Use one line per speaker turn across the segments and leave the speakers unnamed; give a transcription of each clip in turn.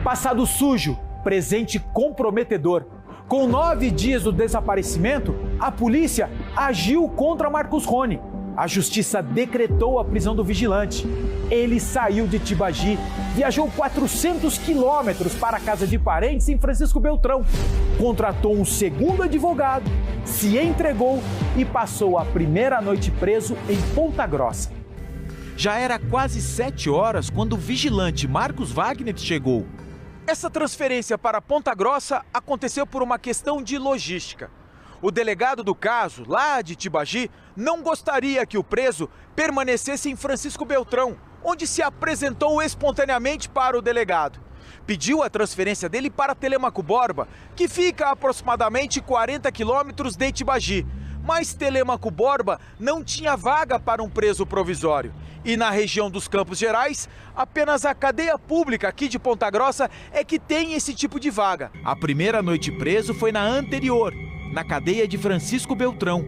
Passado sujo, presente comprometedor. Com 9 dias do desaparecimento, a polícia agiu contra Marcos Rony. A justiça decretou a prisão do vigilante. Ele saiu de Tibagi, viajou 400 quilômetros para a casa de parentes em Francisco Beltrão, contratou um segundo advogado, se entregou e passou a primeira noite preso em Ponta Grossa.
Já era quase 7 horas quando o vigilante Marcos Wagner chegou. Essa transferência para Ponta Grossa aconteceu por uma questão de logística. O delegado do caso, lá de Tibagi, não gostaria que o preso permanecesse em Francisco Beltrão, onde se apresentou espontaneamente para o delegado. Pediu a transferência dele para Telêmaco Borba, que fica a aproximadamente 40 quilômetros de Tibagi. Mas Telêmaco Borba não tinha vaga para um preso provisório. E na região dos Campos Gerais, apenas a cadeia pública aqui de Ponta Grossa é que tem esse tipo de vaga. A primeira noite preso foi na anterior, na cadeia de Francisco Beltrão,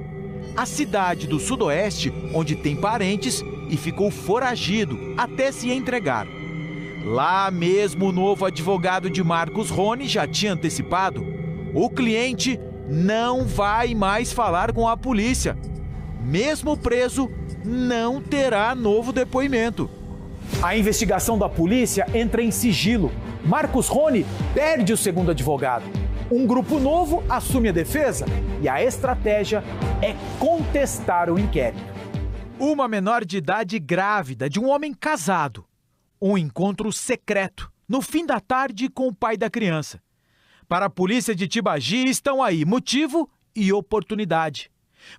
a cidade do Sudoeste, onde tem parentes, e ficou foragido até se entregar. Lá mesmo o novo advogado de Marcos Rony já tinha antecipado: o cliente não vai mais falar com a polícia. Mesmo preso, não terá novo depoimento.
A investigação da polícia entra em sigilo. Marcos Rony perde o segundo advogado. Um grupo novo assume a defesa e a estratégia é contestar o inquérito.
Uma menor de idade grávida de um homem casado. Um encontro secreto, no fim da tarde, com o pai da criança. Para a polícia de Tibagi estão aí motivo e oportunidade.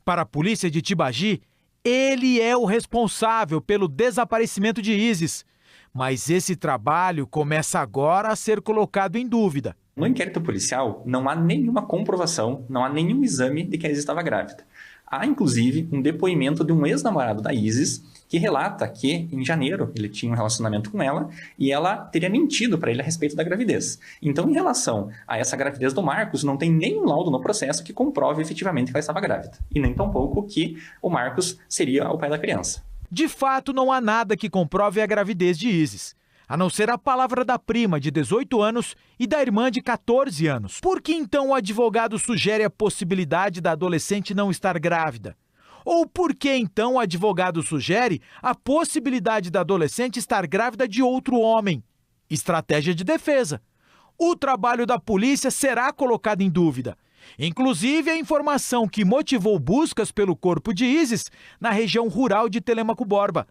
Para a polícia de Tibagi, ele é o responsável pelo desaparecimento de Isis. Mas esse trabalho começa agora a ser colocado em dúvida.
No inquérito policial, não há nenhuma comprovação, não há nenhum exame de que a Isis estava grávida. Há, inclusive, um depoimento de um ex-namorado da Isis que relata que, em janeiro, ele tinha um relacionamento com ela e ela teria mentido para ele a respeito da gravidez. Então, em relação a essa gravidez do Marcos, não tem nenhum laudo no processo que comprove efetivamente que ela estava grávida. E nem tampouco que o Marcos seria o pai da criança.
De fato, não há nada que comprove a gravidez de Isis, a não ser a palavra da prima de 18 anos e da irmã de 14 anos. Por que então o advogado sugere a possibilidade da adolescente não estar grávida? Ou por que então o advogado sugere a possibilidade da adolescente estar grávida de outro homem? Estratégia de defesa. O trabalho da polícia será colocado em dúvida. Inclusive a informação que motivou buscas pelo corpo de Isis na região rural de Telêmaco Borba.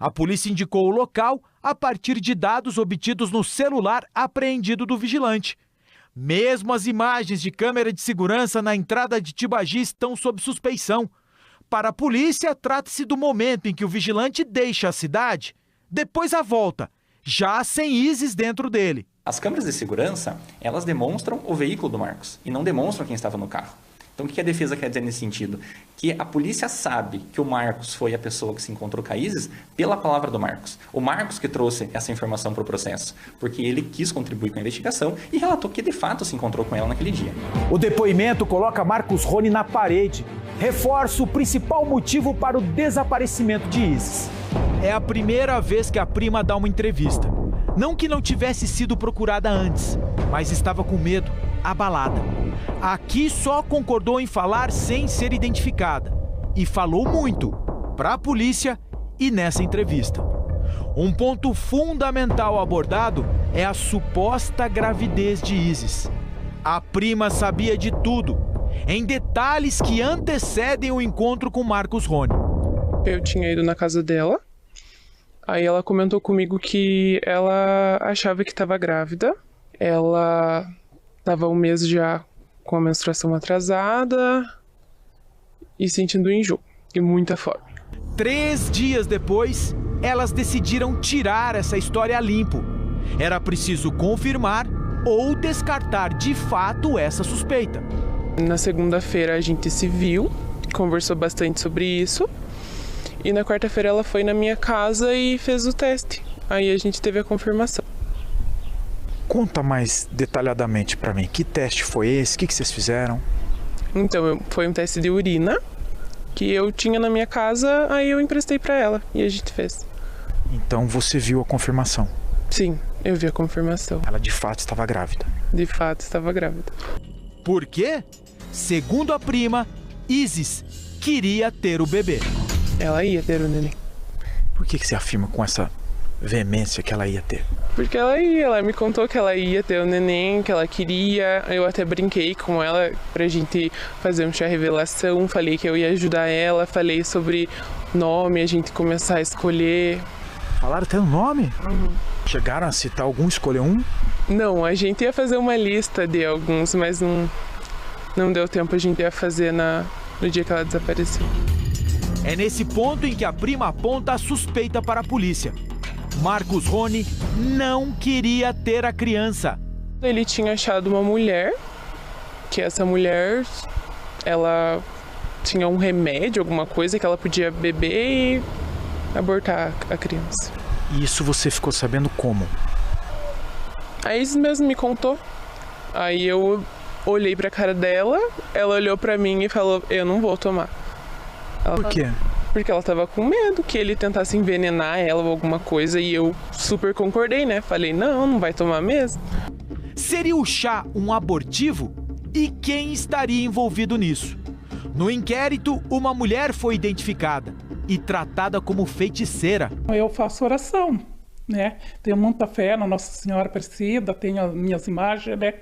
A polícia indicou o local a partir de dados obtidos no celular apreendido do vigilante. Mesmo as imagens de câmera de segurança na entrada de Tibagi estão sob suspeição. Para a polícia, trata-se do momento em que o vigilante deixa a cidade, depois a volta, já sem Isis dentro dele.
As câmeras de segurança, elas demonstram o veículo do Marcos e não demonstram quem estava no carro. Então, o que a defesa quer dizer nesse sentido? Que a polícia sabe que o Marcos foi a pessoa que se encontrou com a Isis pela palavra do Marcos. O Marcos que trouxe essa informação para o processo, porque ele quis contribuir com a investigação e relatou que de fato se encontrou com ela naquele dia.
O depoimento coloca Marcos Rony na parede. Reforça o principal motivo para o desaparecimento de Isis.
É a primeira vez que a prima dá uma entrevista. Não que não tivesse sido procurada antes, mas estava com medo, abalada. Aqui só concordou em falar sem ser identificada. E falou muito, para a polícia e nessa entrevista. Um ponto fundamental abordado é a suposta gravidez de Isis. A prima sabia de tudo, em detalhes que antecedem o encontro com Marcos Rony.
Eu tinha ido na casa dela, aí ela comentou comigo que ela achava que estava grávida. Ela estava um mês já com a menstruação atrasada e sentindo enjoo e muita fome.
3 dias depois, elas decidiram tirar essa história a limpo. Era preciso confirmar ou descartar de fato essa suspeita.
Na segunda-feira a gente se viu, conversou bastante sobre isso. E na quarta-feira ela foi na minha casa e fez o teste. Aí a gente teve a confirmação.
Conta mais detalhadamente para mim, que teste foi esse? O que vocês fizeram?
Então, foi um teste de urina que eu tinha na minha casa, aí eu emprestei para ela e a gente fez.
Então você viu a confirmação?
Sim, Eu vi a confirmação.
Ela de fato estava grávida.
De fato, estava grávida.
Por quê? Segundo a prima, Isis queria ter o bebê.
Ela ia ter o neném.
Por que você afirma com essa veemência que ela ia ter?
Porque ela me contou que ela ia ter o neném, que ela queria. Eu até brinquei com ela pra gente fazer um chá revelação. Falei que eu ia ajudar ela, falei sobre nome, a gente começar a escolher.
Falaram até o nome? Uhum. Chegaram a citar algum, escolher um?
Não, a gente ia fazer uma lista de alguns, mas não deu tempo, a gente ia fazer no dia que ela desapareceu.
É nesse ponto em que a prima aponta a suspeita para a polícia. Marcos Rony não queria ter a criança.
Ele tinha achado uma mulher, que essa mulher, ela tinha um remédio, alguma coisa que ela podia beber e abortar a criança.
E isso você ficou sabendo como?
A Isis mesmo me contou. Aí eu olhei pra cara dela, ela olhou pra mim e falou, eu não vou tomar.
Por quê?
Porque ela tava com medo que ele tentasse envenenar ela ou alguma coisa e eu super concordei, né? Falei, não vai tomar mesmo.
Seria o chá um abortivo? E quem estaria envolvido nisso? No inquérito, uma mulher foi identificada e tratada como feiticeira.
Eu faço oração, né? Tenho muita fé na Nossa Senhora Aparecida, tenho as minhas imagens, né?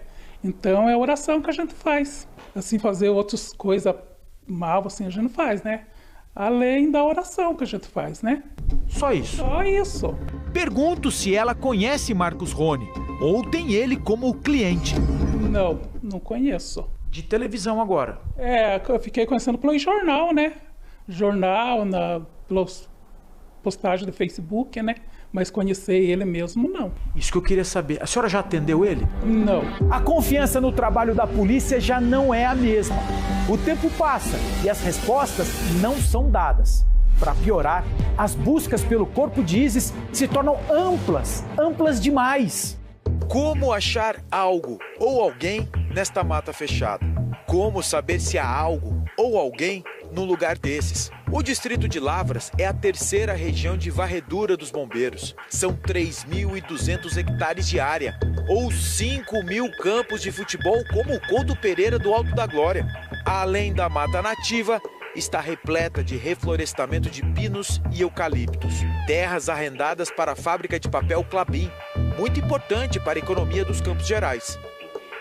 Então é oração que a gente faz. Assim, fazer outras coisas mal, assim, a gente não faz, né? Além da oração que a gente faz, né?
Só isso?
Só isso.
Pergunto se ela conhece Marcos Rony ou tem ele como cliente.
Não conheço.
De televisão agora?
Eu fiquei conhecendo pelo jornal, né? Jornal, pelas postagens do Facebook, né? Mas conhecer ele mesmo, não.
Isso que eu queria saber. A senhora já atendeu ele?
Não.
A confiança no trabalho da polícia já não é a mesma. O tempo passa e as respostas não são dadas. Para piorar, as buscas pelo corpo de Isis se tornam amplas demais.
Como achar algo ou alguém nesta mata fechada? Como saber se há algo ou alguém num lugar desses? O distrito de Lavras é a terceira região de varredura dos bombeiros. São 3.200 hectares de área, ou 5.000 campos de futebol, como o Couto Pereira do Alto da Glória. Além da mata nativa, está repleta de reflorestamento de pinos e eucaliptos. Terras arrendadas para a fábrica de papel Klabin, muito importante para a economia dos Campos Gerais.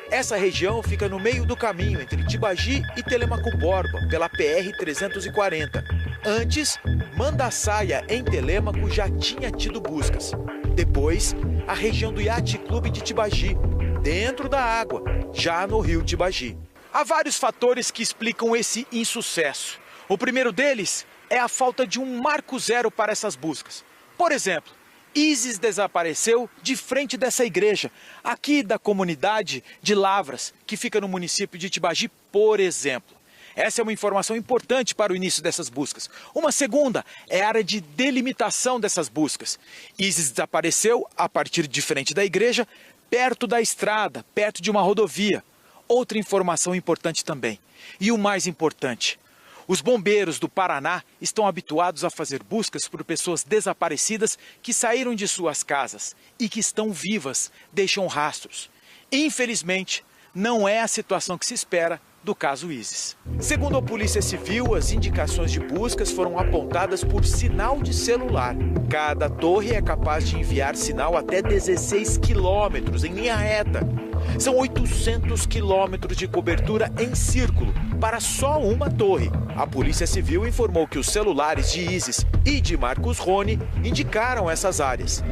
Essa região fica no meio do caminho entre Tibagi e Telêmaco Borba, pela PR-340. Antes, Mandaçaia, em Telêmaco, já tinha tido buscas. Depois, a região do Yacht Clube de Tibagi, dentro da água, já no rio Tibagi. Há vários fatores que explicam esse insucesso. O primeiro deles é a falta de um marco zero para essas buscas. Por exemplo, Isis desapareceu de frente dessa igreja, aqui da comunidade de Lavras, que fica no município de Tibagi, por exemplo. Essa é uma informação importante para o início dessas buscas. Uma segunda é a área de delimitação dessas buscas. Isis desapareceu a partir de frente da igreja, perto da estrada, perto de uma rodovia. Outra informação importante também. E o mais importante, os bombeiros do Paraná estão habituados a fazer buscas por pessoas desaparecidas que saíram de suas casas e que estão vivas, deixam rastros. Infelizmente, não é a situação que se espera do caso Isis. Segundo a Polícia Civil, as indicações de buscas foram apontadas por sinal de celular. Cada torre é capaz de enviar sinal até 16 quilômetros em linha reta. São 800 quilômetros de cobertura em círculo para só uma torre. A Polícia Civil informou que os celulares de Isis e de Marcos Rony indicaram essas áreas.